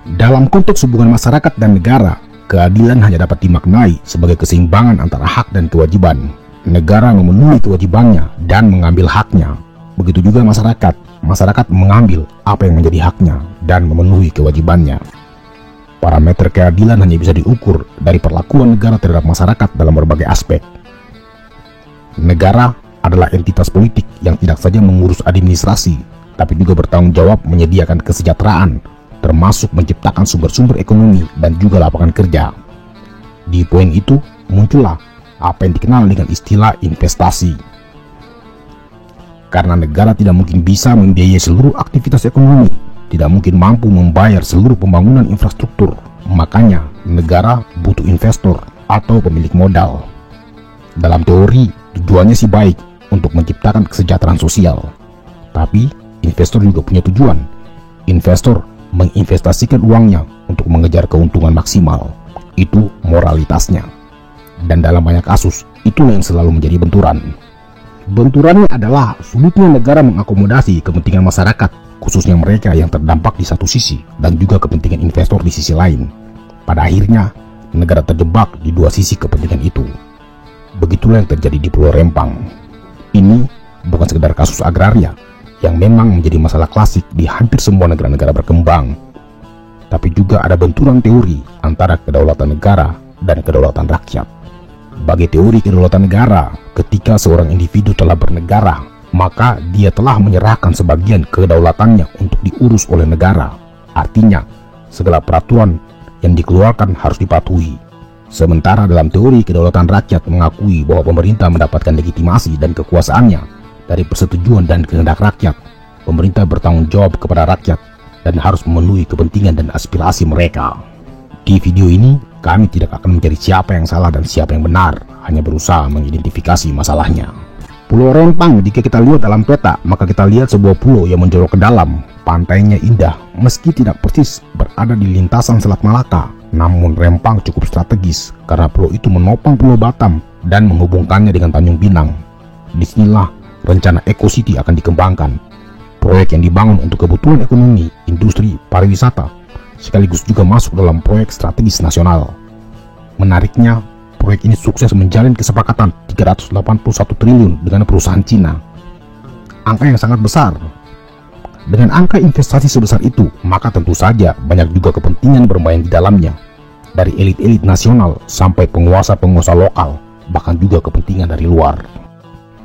Dalam konteks hubungan masyarakat dan negara, keadilan hanya dapat dimaknai sebagai keseimbangan antara hak dan kewajiban. Negara memenuhi kewajibannya dan mengambil haknya. Begitu juga masyarakat. Masyarakat mengambil apa yang menjadi haknya dan memenuhi kewajibannya. Parameter keadilan hanya bisa diukur dari perlakuan negara terhadap masyarakat dalam berbagai aspek. Negara adalah entitas politik yang tidak saja mengurus administrasi, tapi juga bertanggung jawab menyediakan kesejahteraan, termasuk menciptakan sumber-sumber ekonomi dan juga lapangan kerja. Di poin itu muncullah apa yang dikenal dengan istilah investasi. Karena negara tidak mungkin bisa membiayai seluruh aktivitas ekonomi, tidak mungkin mampu membayar seluruh pembangunan infrastruktur, makanya negara butuh investor atau pemilik modal. Dalam teori, tujuannya sih baik untuk menciptakan kesejahteraan sosial. Tapi, investor juga punya tujuan. Investor menginvestasikan uangnya untuk mengejar keuntungan maksimal. Itu moralitasnya. Dan dalam banyak kasus, itulah yang selalu menjadi benturan. Benturannya adalah sulitnya negara mengakomodasi kepentingan masyarakat, khususnya mereka yang terdampak di satu sisi, dan juga kepentingan investor di sisi lain. Pada akhirnya, negara terjebak di dua sisi kepentingan itu. Begitulah yang terjadi di Pulau Rempang. Ini bukan sekedar kasus agraria, yang memang menjadi masalah klasik di hampir semua negara-negara berkembang. Tapi juga ada benturan teori antara kedaulatan negara dan kedaulatan rakyat. Bagi teori kedaulatan negara, ketika seorang individu telah bernegara, maka dia telah menyerahkan sebagian kedaulatannya untuk diurus oleh negara. Artinya, segala peraturan yang dikeluarkan harus dipatuhi. Sementara dalam teori kedaulatan rakyat mengakui bahwa pemerintah mendapatkan legitimasi dan kekuasaannya dari persetujuan dan kehendak rakyat. Pemerintah bertanggung jawab kepada rakyat dan harus memenuhi kepentingan dan aspirasi mereka. Di video ini, kami tidak akan mencari siapa yang salah dan siapa yang benar, hanya berusaha mengidentifikasi masalahnya. Pulau Rempang, jika kita lihat dalam peta, maka kita lihat sebuah pulau yang menjorok ke dalam. Pantainya indah, meski tidak persis berada di lintasan Selat Malaka. Namun Rempang cukup strategis, karena pulau itu menopang Pulau Batam dan menghubungkannya dengan Tanjung Pinang. Disinilah rencana Eco City akan dikembangkan. Proyek yang dibangun untuk kebutuhan ekonomi, industri, pariwisata, sekaligus juga masuk dalam proyek strategis nasional. Menariknya, proyek ini sukses menjalin kesepakatan 381 triliun dengan perusahaan Cina. Angka yang sangat besar. Dengan angka investasi sebesar itu, maka tentu saja banyak juga kepentingan bermain di dalamnya. Dari elit-elit nasional sampai penguasa-penguasa lokal, bahkan juga kepentingan dari luar.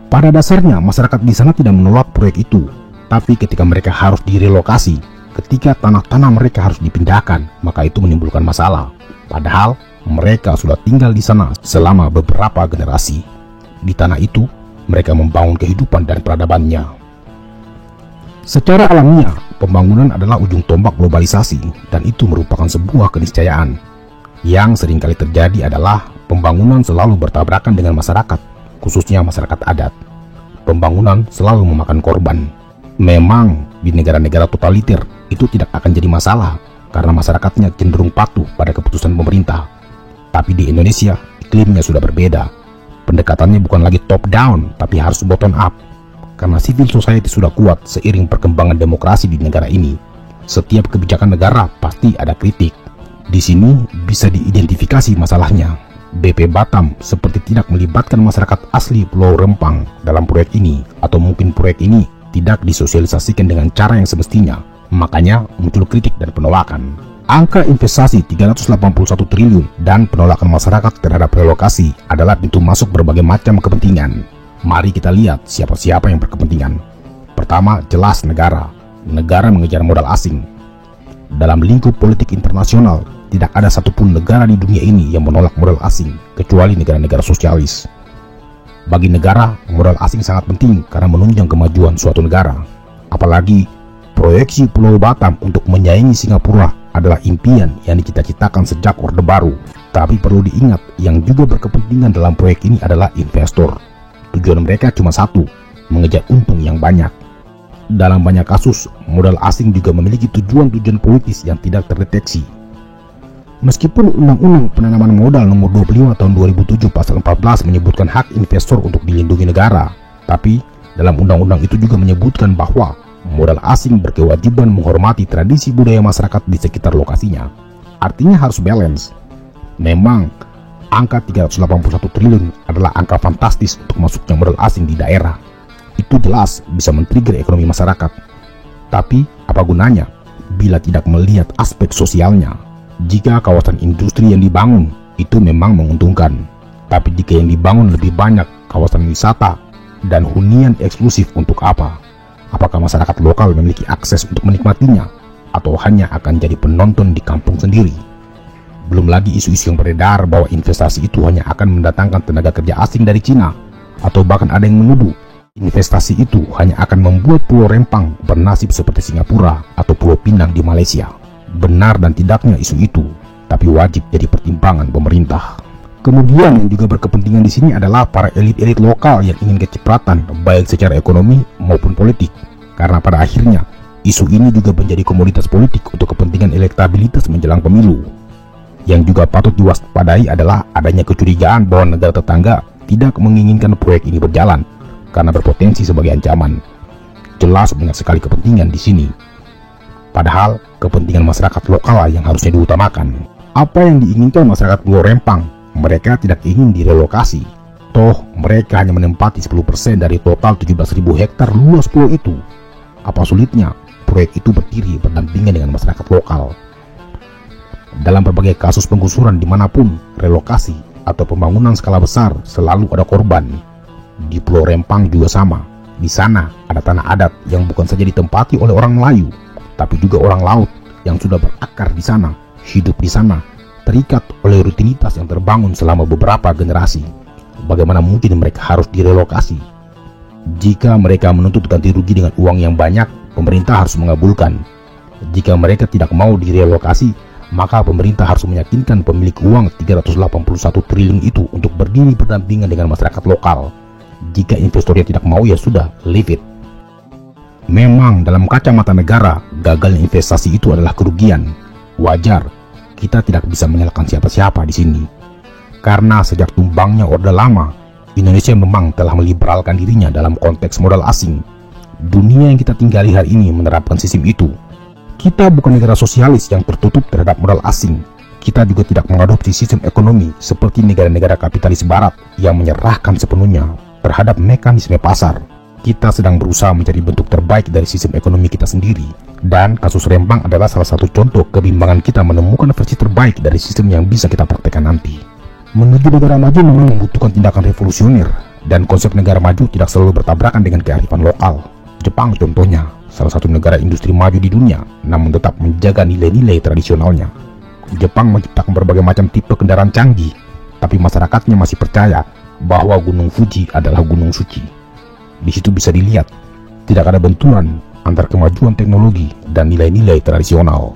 Pada dasarnya, masyarakat di sana tidak menolak proyek itu. Tapi ketika mereka harus direlokasi, ketika tanah-tanah mereka harus dipindahkan, maka itu menimbulkan masalah. Padahal mereka sudah tinggal di sana selama beberapa generasi. Di tanah itu, mereka membangun kehidupan dan peradabannya. Secara alamiah, pembangunan adalah ujung tombak globalisasi, dan itu merupakan sebuah keniscayaan. Yang seringkali terjadi adalah pembangunan selalu bertabrakan dengan masyarakat, khususnya masyarakat adat. Pembangunan selalu memakan korban. Memang di negara-negara totaliter itu tidak akan jadi masalah karena masyarakatnya cenderung patuh pada keputusan pemerintah. Tapi di Indonesia iklimnya sudah berbeda. Pendekatannya bukan lagi top down tapi harus bottom up. Karena civil society sudah kuat seiring perkembangan demokrasi di negara ini. Setiap kebijakan negara pasti ada kritik. Di sini bisa diidentifikasi masalahnya. BP Batam seperti tidak melibatkan masyarakat asli Pulau Rempang dalam proyek ini, atau mungkin proyek ini tidak disosialisasikan dengan cara yang semestinya. Makanya muncul kritik dan penolakan. Angka investasi 381 triliun dan penolakan masyarakat terhadap relokasi adalah pintu masuk berbagai macam kepentingan. Mari kita lihat siapa-siapa yang berkepentingan. Pertama, jelas negara. Negara mengejar modal asing. Dalam lingkup politik internasional, tidak ada satupun negara di dunia ini yang menolak modal asing, kecuali negara-negara sosialis. Bagi negara, modal asing sangat penting karena menunjang kemajuan suatu negara. Apalagi, proyeksi Pulau Batam untuk menyaingi Singapura adalah impian yang dicita-citakan sejak Orde Baru. Tapi perlu diingat, yang juga berkepentingan dalam proyek ini adalah investor. Tujuan mereka cuma satu, mengejar untung yang banyak. Dalam banyak kasus, modal asing juga memiliki tujuan-tujuan politis yang tidak terdeteksi. Meskipun Undang-Undang Penanaman Modal Nomor 25 Tahun 2007 Pasal 14 menyebutkan hak investor untuk dilindungi negara, tapi dalam undang-undang itu juga menyebutkan bahwa modal asing berkewajiban menghormati tradisi budaya masyarakat di sekitar lokasinya. Artinya harus balance. Memang, angka 381 triliun adalah angka fantastis untuk masuknya modal asing di daerah. Itu jelas bisa men-trigger ekonomi masyarakat. Tapi, apa gunanya bila tidak melihat aspek sosialnya? Jika kawasan industri yang dibangun itu memang menguntungkan, tapi jika yang dibangun lebih banyak kawasan wisata dan hunian eksklusif, untuk apa? Apakah masyarakat lokal memiliki akses untuk menikmatinya, atau hanya akan jadi penonton di kampung sendiri? Belum lagi isu-isu yang beredar bahwa investasi itu hanya akan mendatangkan tenaga kerja asing dari Cina, atau bahkan ada yang menuduh investasi itu hanya akan membuat Pulau Rempang bernasib seperti Singapura atau Pulau Pinang di Malaysia. Benar dan tidaknya isu itu, tapi wajib jadi pertimbangan pemerintah. Kemudian yang juga berkepentingan di sini adalah para elit-elit lokal yang ingin kecepatan baik secara ekonomi maupun politik. Karena pada akhirnya isu ini juga menjadi komoditas politik untuk kepentingan elektabilitas menjelang pemilu. Yang juga patut diwaspadai adalah adanya kecurigaan bahwa negara tetangga tidak menginginkan proyek ini berjalan karena berpotensi sebagai ancaman. Jelas banyak sekali kepentingan di sini. Padahal kepentingan masyarakat lokal yang harusnya diutamakan. Apa yang diinginkan masyarakat Pulau Rempang? Mereka tidak ingin direlokasi. Toh mereka hanya menempati 10% dari total 17.000 hektar luas pulau itu. Apa sulitnya proyek itu berdiri berdampingan dengan masyarakat lokal? Dalam berbagai kasus penggusuran dimanapun, relokasi atau pembangunan skala besar selalu ada korban. Di Pulau Rempang juga sama. Di sana ada tanah adat yang bukan saja ditempati oleh orang Melayu, tapi juga orang laut yang sudah berakar di sana, hidup di sana, terikat oleh rutinitas yang terbangun selama beberapa generasi. Bagaimana mungkin mereka harus direlokasi? Jika mereka menuntut ganti rugi dengan uang yang banyak, pemerintah harus mengabulkan. Jika mereka tidak mau direlokasi, maka pemerintah harus meyakinkan pemilik uang 381 triliun itu untuk berdiri berdampingan dengan masyarakat lokal. Jika investornya tidak mau, ya sudah, leave it. Memang dalam kacamata negara, gagalnya investasi itu adalah kerugian. Wajar. Kita tidak bisa menyalahkan siapa-siapa di sini. Karena sejak tumbangnya Orde Lama, Indonesia memang telah meliberalkan dirinya dalam konteks modal asing. Dunia yang kita tinggali hari ini menerapkan sistem itu. Kita bukan negara sosialis yang tertutup terhadap modal asing. Kita juga tidak mengadopsi sistem ekonomi seperti negara-negara kapitalis barat yang menyerahkan sepenuhnya terhadap mekanisme pasar. Kita sedang berusaha mencari bentuk terbaik dari sistem ekonomi kita sendiri. Dan kasus Rempang adalah salah satu contoh kebimbangan kita menemukan versi terbaik dari sistem yang bisa kita praktekkan nanti. Menuju negara maju memang membutuhkan tindakan revolusioner, dan konsep negara maju tidak selalu bertabrakan dengan kearifan lokal. Jepang contohnya, salah satu negara industri maju di dunia, namun tetap menjaga nilai-nilai tradisionalnya. Jepang menciptakan berbagai macam tipe kendaraan canggih, tapi masyarakatnya masih percaya bahwa Gunung Fuji adalah gunung suci. Di situ bisa dilihat, tidak ada benturan antara kemajuan teknologi dan nilai-nilai tradisional.